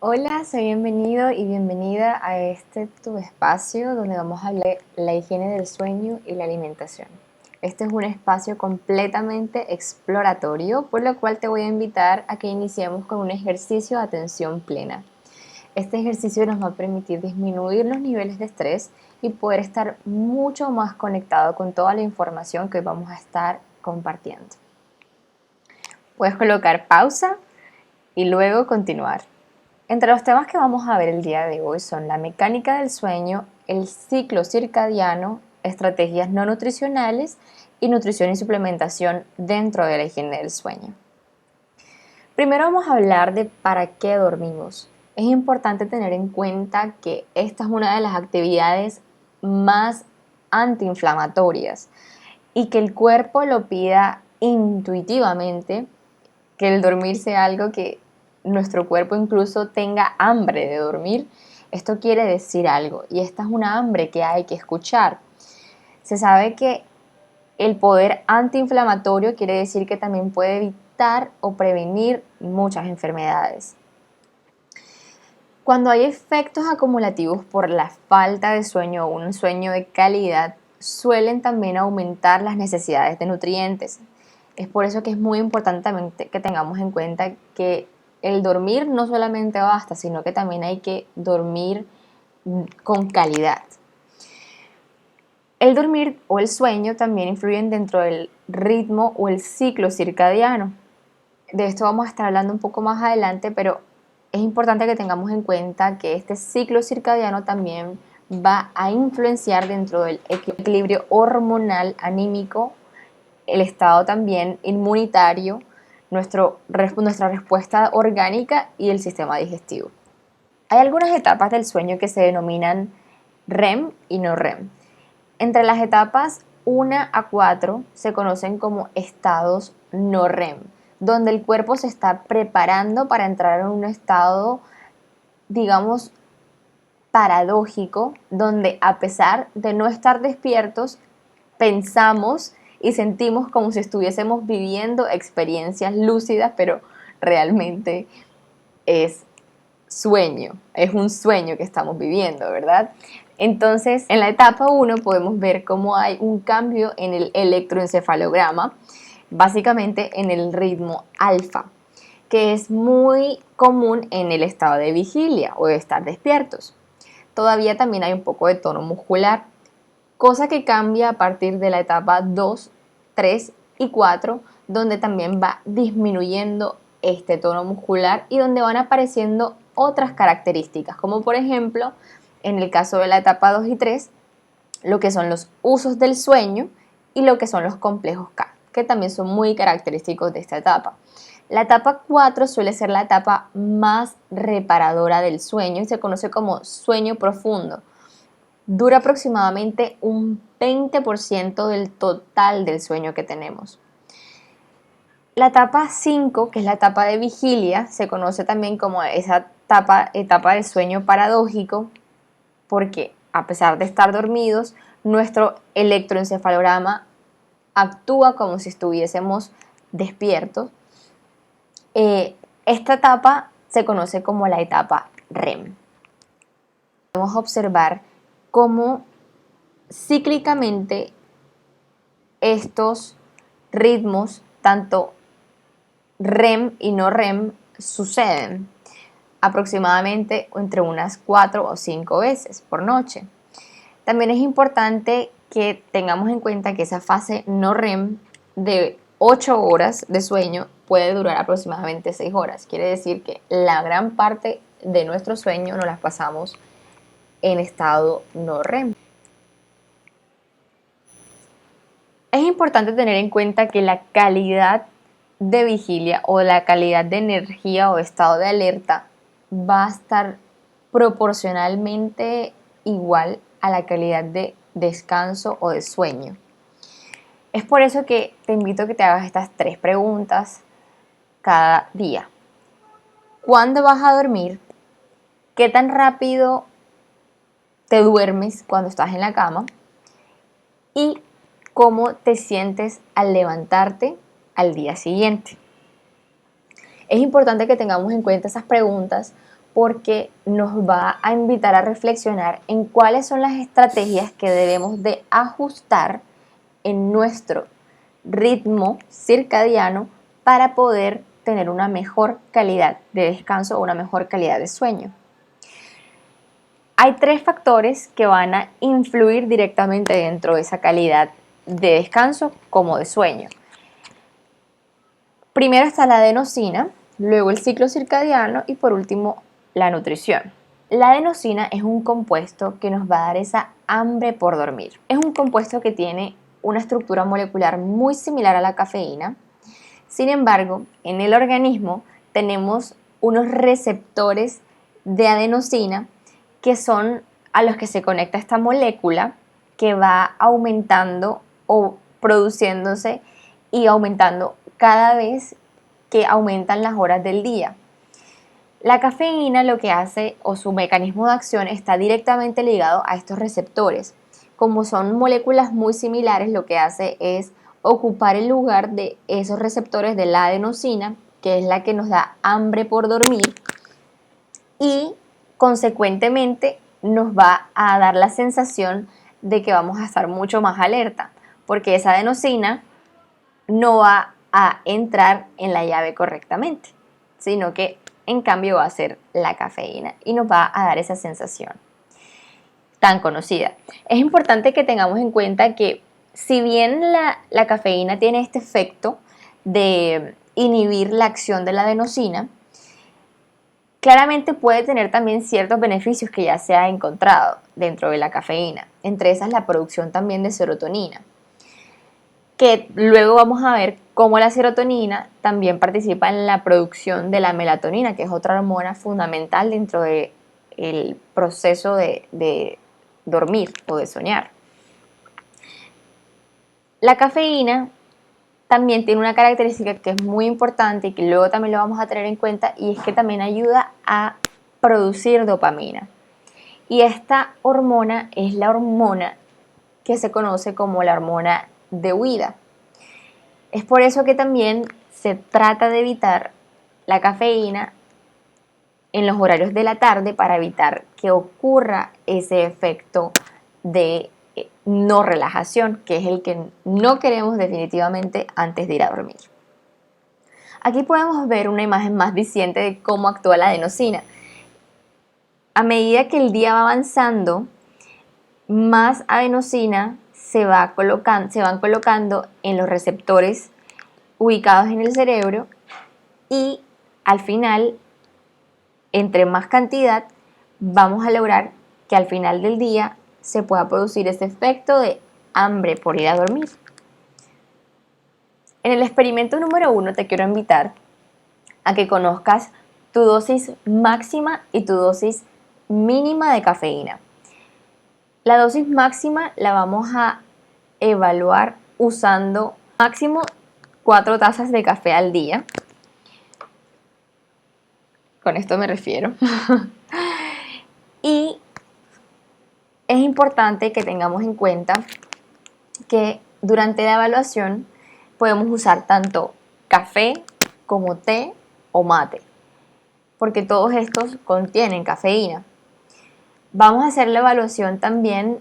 Hola, soy bienvenido y bienvenida a tu espacio donde vamos a hablar de la higiene del sueño y la alimentación. Este es un espacio completamente exploratorio, por lo cual te voy a invitar a que iniciemos con un ejercicio de atención plena. Este ejercicio nos va a permitir disminuir los niveles de estrés y poder estar mucho más conectado con toda la información que hoy vamos a estar compartiendo. Puedes colocar pausa y luego continuar. Entre los temas que vamos a ver el día de hoy son la mecánica del sueño, el ciclo circadiano, estrategias no nutricionales y nutrición y suplementación dentro de la higiene del sueño. Primero vamos a hablar de para qué dormimos. Es importante tener en cuenta que esta es una de las actividades más antiinflamatorias y que el cuerpo lo pida intuitivamente, que el dormir sea algo que nuestro cuerpo incluso tenga hambre de dormir. Esto quiere decir algo y esta es una hambre que hay que escuchar. Se sabe que el poder antiinflamatorio quiere decir que también puede evitar o prevenir muchas enfermedades. Cuando hay efectos acumulativos por la falta de sueño o un sueño de calidad, suelen también aumentar las necesidades de nutrientes. Es por eso que es muy importante también que tengamos en cuenta que el dormir no solamente basta, sino que también hay que dormir con calidad. El dormir o el sueño también influyen dentro del ritmo o el ciclo circadiano. De esto vamos a estar hablando un poco más adelante, pero es importante que tengamos en cuenta que este ciclo circadiano también va a influenciar dentro del equilibrio hormonal, anímico, el estado también inmunitario, nuestra respuesta orgánica y el sistema digestivo. Hay algunas etapas del sueño que se denominan REM y no REM. Entre las etapas 1 a 4 se conocen como estados no REM, donde el cuerpo se está preparando para entrar en un estado, digamos, paradójico, donde a pesar de no estar despiertos, pensamos y sentimos como si estuviésemos viviendo experiencias lúcidas, pero realmente es sueño, es un sueño que estamos viviendo, ¿verdad? Entonces, en la etapa 1 podemos ver cómo hay un cambio en el electroencefalograma, básicamente en el ritmo alfa, que es muy común en el estado de vigilia o de estar despiertos. Todavía también hay un poco de tono muscular, cosa que cambia a partir de la etapa 2, 3 y 4, donde también va disminuyendo este tono muscular y donde van apareciendo otras características, como por ejemplo, en el caso de la etapa 2 y 3, lo que son los usos del sueño y lo que son los complejos K, que también son muy característicos de esta etapa. La etapa 4 suele ser la etapa más reparadora del sueño y se conoce como sueño profundo. Dura aproximadamente un 20% del total del sueño que tenemos. La etapa 5, que es la etapa de vigilia, se conoce también como esa etapa del sueño paradójico, porque a pesar de estar dormidos, nuestro electroencefalograma actúa como si estuviésemos despiertos. Esta etapa se conoce como la etapa REM. Podemos observar cómo cíclicamente estos ritmos, tanto REM y no REM, suceden aproximadamente entre unas 4 o 5 veces por noche. También es importante que tengamos en cuenta que esa fase no REM de 8 horas de sueño puede durar aproximadamente 6 horas. Quiere decir que la gran parte de nuestro sueño nos las pasamos en estado no REM. Es importante tener en cuenta que la calidad de vigilia o la calidad de energía o estado de alerta va a estar proporcionalmente igual a la calidad de descanso o de sueño. Es por eso que te invito a que te hagas estas 3 preguntas cada día. ¿Cuándo vas a dormir? ¿Qué tan rápido te duermes cuando estás en la cama? ¿Y cómo te sientes al levantarte al día siguiente? Es importante que tengamos en cuenta esas preguntas porque nos va a invitar a reflexionar en cuáles son las estrategias que debemos de ajustar en nuestro ritmo circadiano para poder tener una mejor calidad de descanso o una mejor calidad de sueño. Hay 3 factores que van a influir directamente dentro de esa calidad de descanso como de sueño. Primero está la adenosina, luego el ciclo circadiano y por último la nutrición. La adenosina es un compuesto que nos va a dar esa hambre por dormir. Es un compuesto que tiene una estructura molecular muy similar a la cafeína. Sin embargo, en el organismo tenemos unos receptores de adenosina que son a los que se conecta esta molécula que va aumentando o produciéndose y aumentando cada vez que aumentan las horas del día. La cafeína lo que hace o su mecanismo de acción está directamente ligado a estos receptores. Como son moléculas muy similares, lo que hace es ocupar el lugar de esos receptores de la adenosina, que es la que nos da hambre por dormir, y consecuentemente nos va a dar la sensación de que vamos a estar mucho más alerta, porque esa adenosina no va a entrar en la llave correctamente, sino que en cambio va a ser la cafeína y nos va a dar esa sensación tan conocida. Es importante que tengamos en cuenta que si bien la cafeína tiene este efecto de inhibir la acción de la adenosina, claramente puede tener también ciertos beneficios que ya se ha encontrado dentro de la cafeína. Entre esas la producción también de serotonina, que luego vamos a ver cómo la serotonina también participa en la producción de la melatonina, que es otra hormona fundamental dentro del proceso de dormir o de soñar. La cafeína también tiene una característica que es muy importante y que luego también lo vamos a tener en cuenta, y es que también ayuda a producir dopamina. Y esta hormona es la hormona que se conoce como la hormona de huida. Es por eso que también se trata de evitar la cafeína en los horarios de la tarde para evitar que ocurra ese efecto de no relajación, que es el que no queremos definitivamente antes de ir a dormir. Aquí podemos ver una imagen más diciente de cómo actúa la adenosina. A medida que el día va avanzando, más adenosina se van colocando en los receptores ubicados en el cerebro, y al final, entre más cantidad, vamos a lograr que al final del día se pueda producir ese efecto de hambre por ir a dormir. En el experimento número 1 te quiero invitar a que conozcas tu dosis máxima y tu dosis mínima de cafeína. La dosis máxima la vamos a evaluar usando máximo 4 tazas de café al día. Con esto me refiero. Y es importante que tengamos en cuenta que durante la evaluación podemos usar tanto café como té o mate, porque todos estos contienen cafeína. Vamos a hacer la evaluación también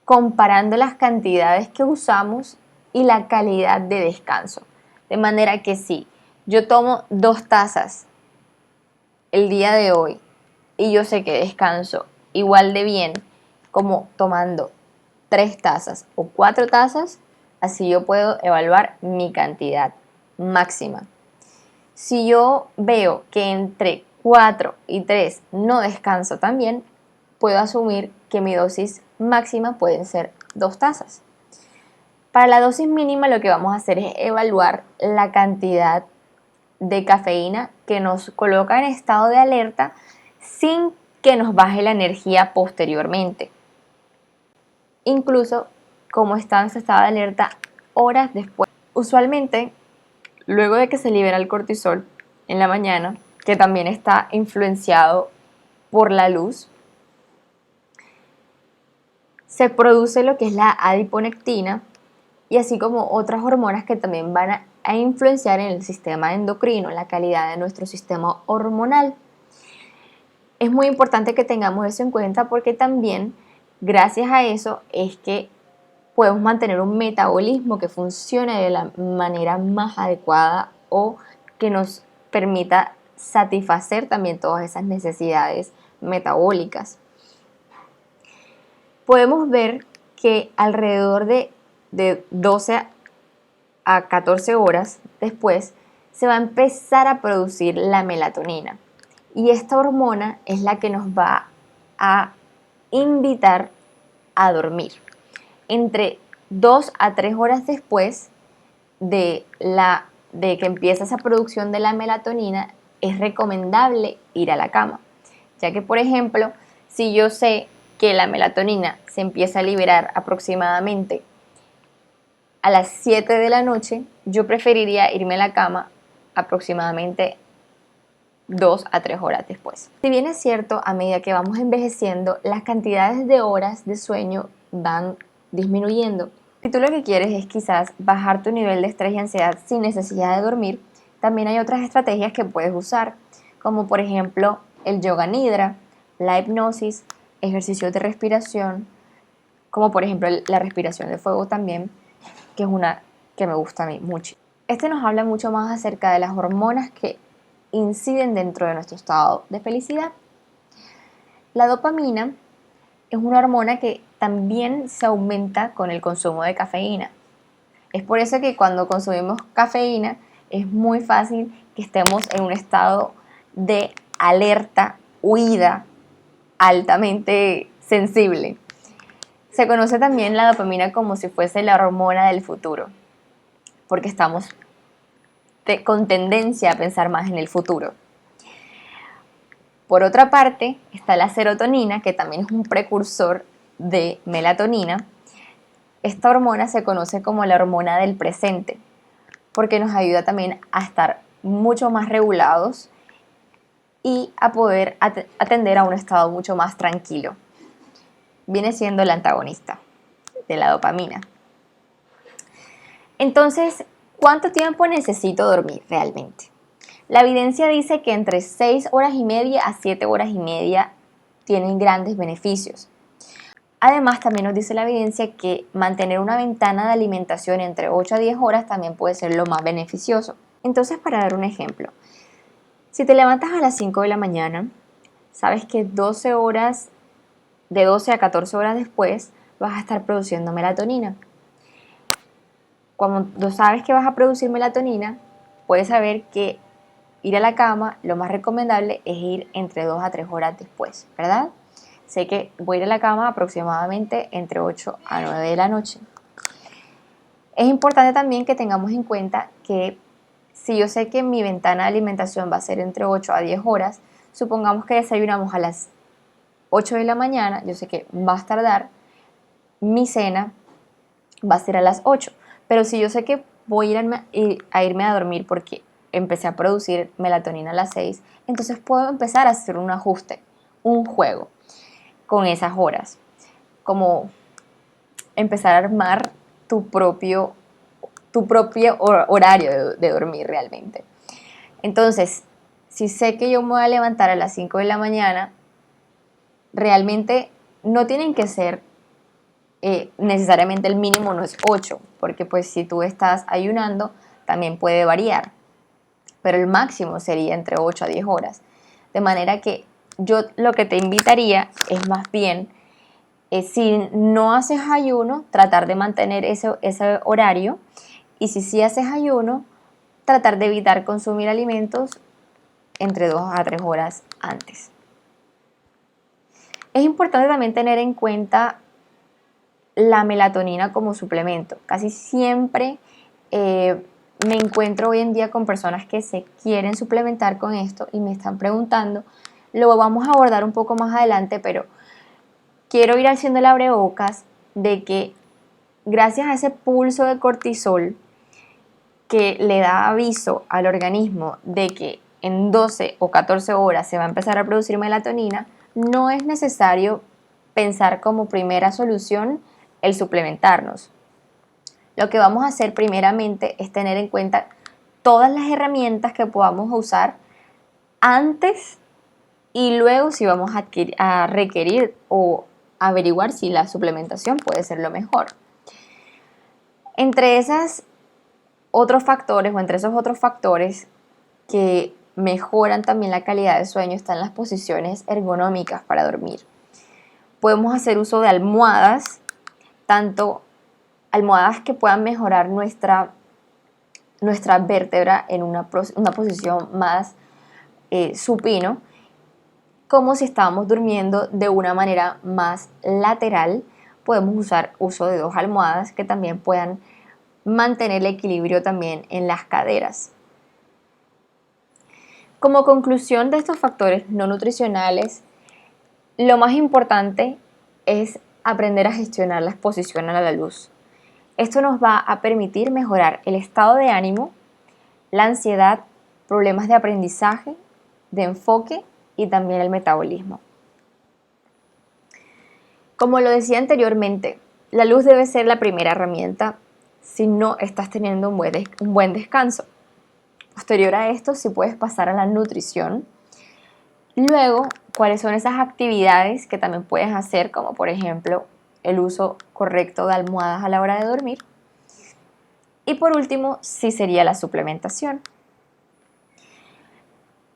comparando las cantidades que usamos y la calidad de descanso. De manera que si yo tomo 2 tazas el día de hoy y yo sé que descanso igual de bien como tomando 3 tazas o 4 tazas, así yo puedo evaluar mi cantidad máxima. Si yo veo que entre 4 y 3 no descanso tan bien, puedo asumir que mi dosis máxima pueden ser 2 tazas. Para la dosis mínima lo que vamos a hacer es evaluar la cantidad de cafeína que nos coloca en estado de alerta sin que nos baje la energía posteriormente. Incluso como está en ese estado de alerta horas después. Usualmente, luego de que se libera el cortisol en la mañana, que también está influenciado por la luz, se produce lo que es la adiponectina, y así como otras hormonas que también van a influenciar en el sistema endocrino, en la calidad de nuestro sistema hormonal. Es muy importante que tengamos eso en cuenta porque también gracias a eso es que podemos mantener un metabolismo que funcione de la manera más adecuada o que nos permita satisfacer también todas esas necesidades metabólicas. Podemos ver que alrededor de 12 a 14 horas después se va a empezar a producir la melatonina. Y esta hormona es la que nos va a invitar a dormir. Entre 2 a 3 horas después de que empieza esa producción de la melatonina, es recomendable ir a la cama. Ya que, por ejemplo, si yo sé que la melatonina se empieza a liberar aproximadamente a las 7 de la noche, yo preferiría irme a la cama aproximadamente 2 a 3 horas después. Si bien es cierto, a medida que vamos envejeciendo, las cantidades de horas de sueño van disminuyendo. Si tú lo que quieres es quizás bajar tu nivel de estrés y ansiedad sin necesidad de dormir, también hay otras estrategias que puedes usar, como por ejemplo el yoga nidra, la hipnosis, ejercicios de respiración, como por ejemplo la respiración de fuego también, que es una que me gusta a mí mucho. Este nos habla mucho más acerca de las hormonas que inciden dentro de nuestro estado de felicidad. La dopamina es una hormona que también se aumenta con el consumo de cafeína. Es por eso que cuando consumimos cafeína es muy fácil que estemos en un estado de alerta, huida, altamente sensible. Se conoce también la dopamina como si fuese la hormona del futuro, porque estamos con tendencia a pensar más en el futuro. Por otra parte, está la serotonina, que también es un precursor de melatonina. Esta hormona se conoce como la hormona del presente, porque nos ayuda también a estar mucho más regulados y a poder atender a un estado mucho más tranquilo. Viene siendo el antagonista de la dopamina. Entonces, ¿cuánto tiempo necesito dormir realmente? La evidencia dice que entre 6 horas y media a 7 horas y media tienen grandes beneficios. Además, también nos dice la evidencia que mantener una ventana de alimentación entre 8 a 10 horas también puede ser lo más beneficioso. Entonces, para dar un ejemplo, si te levantas a las 5 de la mañana, sabes que 12 horas, de 12 a 14 horas después, vas a estar produciendo melatonina. Cuando sabes que vas a producir melatonina, puedes saber que ir a la cama, lo más recomendable es ir entre 2 a 3 horas después, ¿verdad? Sé que voy a ir a la cama aproximadamente entre 8 a 9 de la noche. Es importante también que tengamos en cuenta que si yo sé que mi ventana de alimentación va a ser entre 8 a 10 horas, supongamos que desayunamos a las 8 de la mañana, yo sé que va a tardar, mi cena va a ser a las 8, pero si yo sé que voy a irme a dormir porque empecé a producir melatonina a las 6, entonces puedo empezar a hacer un ajuste, un juego con esas horas, como empezar a armar tu propio horario de dormir realmente. Entonces, si sé que yo me voy a levantar a las 5 de la mañana, realmente no tienen que ser necesariamente el mínimo no es 8, porque pues si tú estás ayunando también puede variar, pero el máximo sería entre 8 a 10 horas. De manera que yo lo que te invitaría es más bien, si no haces ayuno, tratar de mantener ese horario, y si sí haces ayuno, tratar de evitar consumir alimentos entre 2 a 3 horas antes. Es importante también tener en cuenta la melatonina como suplemento. Casi siempre me encuentro hoy en día con personas que se quieren suplementar con esto y me están preguntando. Lo vamos a abordar un poco más adelante, pero quiero ir haciendo el abrebocas de que gracias a ese pulso de cortisol que le da aviso al organismo de que en 12 o 14 horas se va a empezar a producir melatonina, no es necesario pensar como primera solución el suplementarnos. Lo que vamos a hacer primeramente es tener en cuenta todas las herramientas que podamos usar antes y luego si vamos a requerir o averiguar si la suplementación puede ser lo mejor. Entre esos otros factores que mejoran también la calidad de sueño están las posiciones ergonómicas para dormir. Podemos hacer uso de almohadas, tanto almohadas que puedan mejorar nuestra vértebra en una posición más supino, como si estábamos durmiendo de una manera más lateral. Podemos usar uso de 2 almohadas que también puedan mantener el equilibrio también en las caderas. Como conclusión de estos factores no nutricionales, lo más importante es aprender a gestionar la exposición a la luz. Esto nos va a permitir mejorar el estado de ánimo, la ansiedad, problemas de aprendizaje, de enfoque y también el metabolismo. Como lo decía anteriormente, la luz debe ser la primera herramienta si no estás teniendo un buen descanso. Posterior a esto, si puedes pasar a la nutrición. Luego, cuáles son esas actividades que también puedes hacer, como por ejemplo el uso correcto de almohadas a la hora de dormir. Y por último, sí sería la suplementación.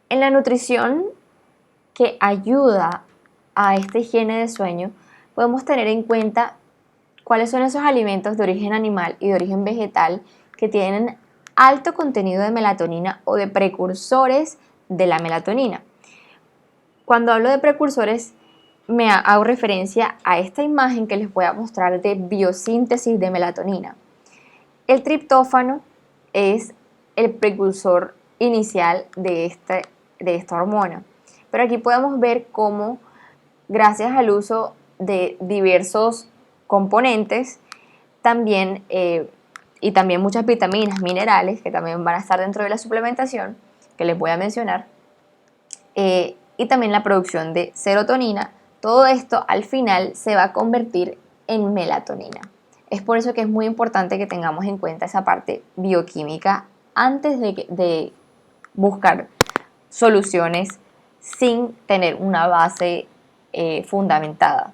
En la nutrición que ayuda a esta higiene de sueño, podemos tener en cuenta cuáles son esos alimentos de origen animal y de origen vegetal que tienen alto contenido de melatonina o de precursores de la melatonina. Cuando hablo de precursores, me hago referencia a esta imagen que les voy a mostrar de biosíntesis de melatonina. El triptófano es el precursor inicial de esta hormona. Pero aquí podemos ver cómo, gracias al uso de diversos componentes, también, y también muchas vitaminas, minerales, que también van a estar dentro de la suplementación, que les voy a mencionar, y también la producción de serotonina, todo esto al final se va a convertir en melatonina. Es por eso que es muy importante que tengamos en cuenta esa parte bioquímica antes de buscar soluciones sin tener una base fundamentada.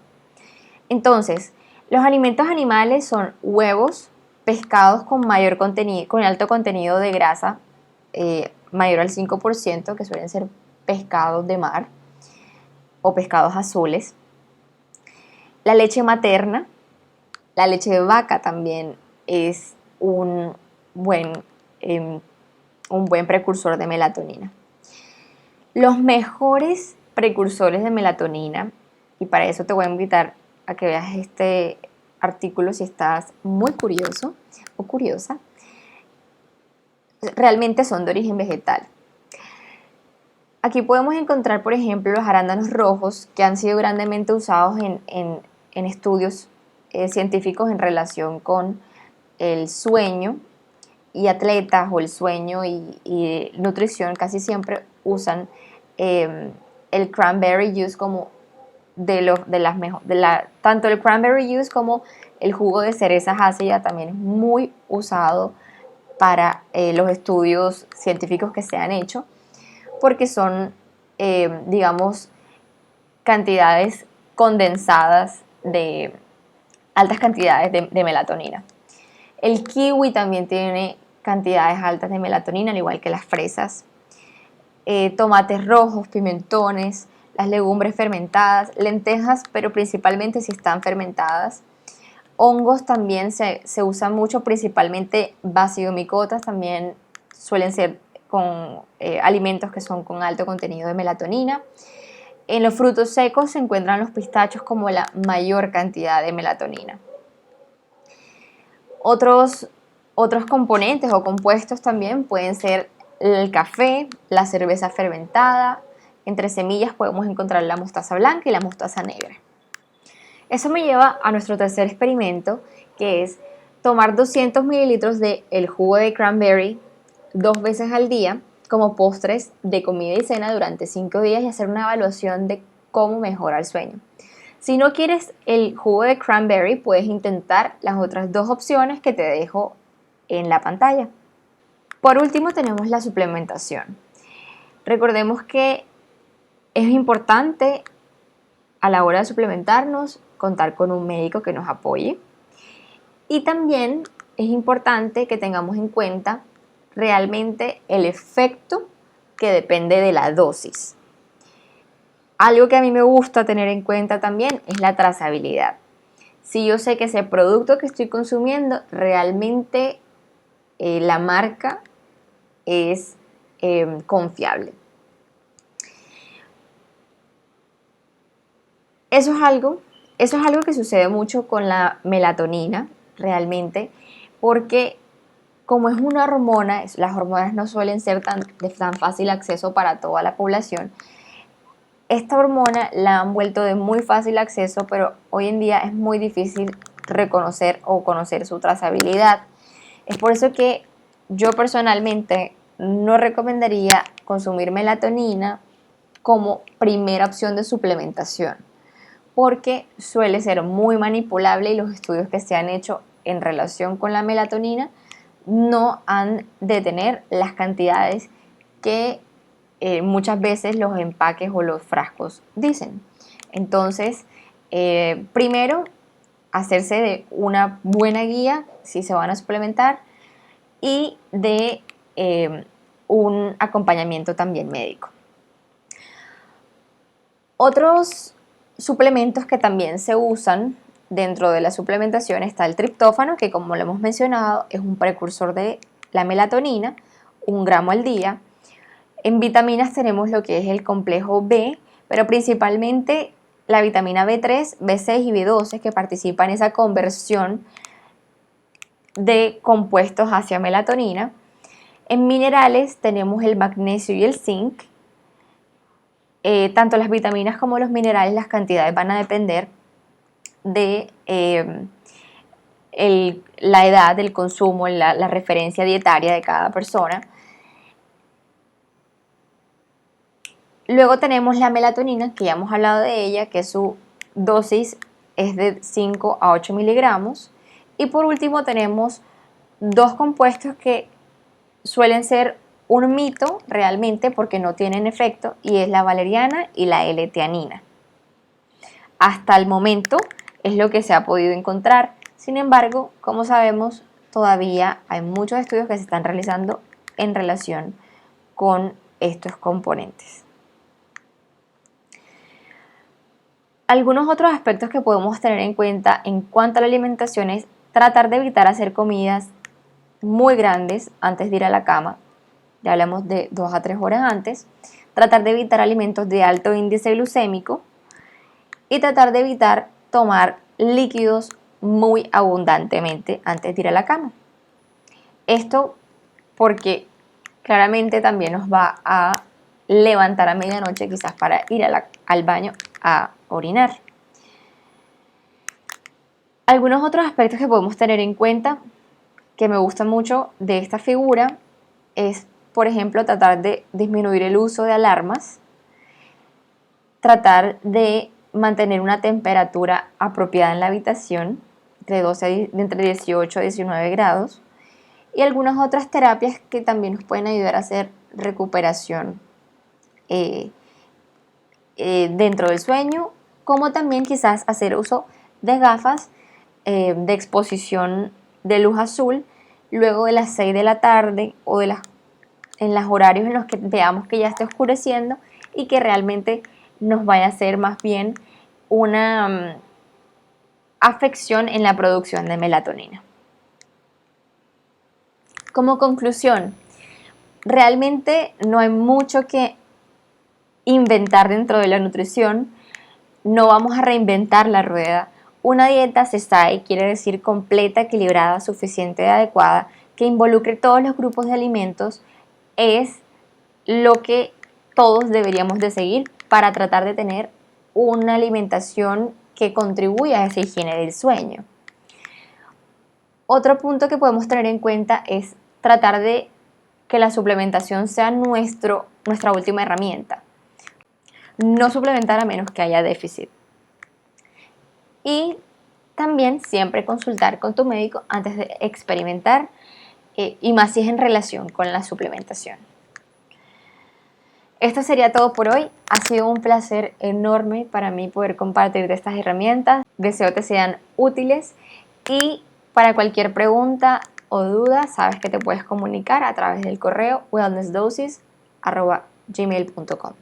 Entonces, los alimentos animales son huevos, pescados con alto contenido de grasa, mayor al 5%, que suelen ser pescados de mar o pescados azules. La leche materna, la leche de vaca también es un buen precursor de melatonina. Los mejores precursores de melatonina, y para eso te voy a invitar a que veas este artículo si estás muy curioso o curiosa, realmente son de origen vegetal. Aquí podemos encontrar, por ejemplo, los arándanos rojos, que han sido grandemente usados en estudios científicos en relación con el sueño y atletas, o el sueño y nutrición. Casi siempre usan el cranberry juice como tanto el cranberry juice como el jugo de cerezas ácida también es muy usado para los estudios científicos que se han hecho, porque son, digamos, cantidades condensadas de altas cantidades de melatonina. El kiwi también tiene cantidades altas de melatonina, al igual que las fresas. Tomates rojos, pimentones, las legumbres fermentadas, lentejas, pero principalmente si están fermentadas. Hongos también se usan mucho, principalmente basidomicotas, también suelen ser con alimentos que son con alto contenido de melatonina. En los frutos secos se encuentran los pistachos como la mayor cantidad de melatonina. Otros componentes o compuestos también pueden ser el café, la cerveza fermentada. Entre semillas podemos encontrar la mostaza blanca y la mostaza negra. Eso me lleva a nuestro tercer experimento, que es tomar 200 mililitros del jugo de cranberry 2 veces al día como postres de comida y cena durante 5 días y hacer una evaluación de cómo mejora el sueño. Si no quieres el jugo de cranberry, puedes intentar las otras 2 opciones que te dejo en la pantalla. Por último, tenemos la suplementación. Recordemos que Es importante a la hora de suplementarnos contar con un médico que nos apoye, y también es importante que tengamos en cuenta realmente el efecto que depende de la dosis. Algo que a mí me gusta tener en cuenta también es la trazabilidad. Si yo sé que ese producto que estoy consumiendo realmente la marca es confiable. Eso es algo que sucede mucho con la melatonina, realmente, porque como es una hormona, las hormonas no suelen ser de tan fácil acceso para toda la población. Esta hormona la han vuelto de muy fácil acceso, pero hoy en día es muy difícil reconocer o conocer su trazabilidad. Es por eso que yo personalmente no recomendaría consumir melatonina como primera opción de suplementación, porque suele ser muy manipulable y los estudios que se han hecho en relación con la melatonina no han de tener las cantidades que muchas veces los empaques o los frascos dicen. Entonces, primero, hacerse de una buena guía si se van a suplementar y de un acompañamiento también médico. Otros suplementos que también se usan dentro de la suplementación está el triptófano, que como lo hemos mencionado es un precursor de la melatonina, 1 gramo al día. En vitaminas tenemos lo que es el complejo B, pero principalmente la vitamina B3, B6 y B12 que participan en esa conversión de compuestos hacia melatonina. En minerales tenemos el magnesio y el zinc. Tanto las vitaminas como los minerales, las cantidades van a depender de la edad del consumo, la referencia dietaria de cada persona. Luego tenemos la melatonina, que ya hemos hablado de ella, que su dosis es de 5 a 8 miligramos. Y por último tenemos dos compuestos que suelen ser un mito realmente porque no tienen efecto, y es la valeriana y la L-teanina. Hasta el momento es lo que se ha podido encontrar. Sin embargo, como sabemos, todavía hay muchos estudios que se están realizando en relación con estos componentes. Algunos otros aspectos que podemos tener en cuenta en cuanto a la alimentación es tratar de evitar hacer comidas muy grandes antes de ir a la cama. Ya hablamos de 2 a 3 horas antes. Tratar de evitar alimentos de alto índice glucémico y tratar de evitar tomar líquidos muy abundantemente antes de ir a la cama. Esto porque claramente también nos va a levantar a medianoche quizás para ir al baño a orinar. Algunos otros aspectos que podemos tener en cuenta que me gusta mucho de esta figura es, por ejemplo, tratar de disminuir el uso de alarmas, tratar de mantener una temperatura apropiada en la habitación, entre 18 a 19 grados, y algunas otras terapias que también nos pueden ayudar a hacer recuperación dentro del sueño, como también quizás hacer uso de gafas de exposición de luz azul luego de las 6 de la tarde o en los horarios en los que veamos que ya está oscureciendo y que realmente nos vaya a hacer más bien una afección en la producción de melatonina. Como conclusión, realmente no hay mucho que inventar dentro de la nutrición, no vamos a reinventar la rueda. Una dieta CESAE quiere decir completa, equilibrada, suficiente y adecuada, que involucre todos los grupos de alimentos, es lo que todos deberíamos de seguir para tratar de tener una alimentación que contribuya a esa higiene del sueño. Otro punto que podemos tener en cuenta es tratar de que la suplementación sea nuestra última herramienta. No suplementar a menos que haya déficit. Y también siempre consultar con tu médico antes de experimentar y más si es en relación con la suplementación. Esto sería todo por hoy. Ha sido un placer enorme para mí poder compartir de estas herramientas. Deseo te sean útiles y para cualquier pregunta o duda sabes que te puedes comunicar a través del correo wellnessdosis@gmail.com.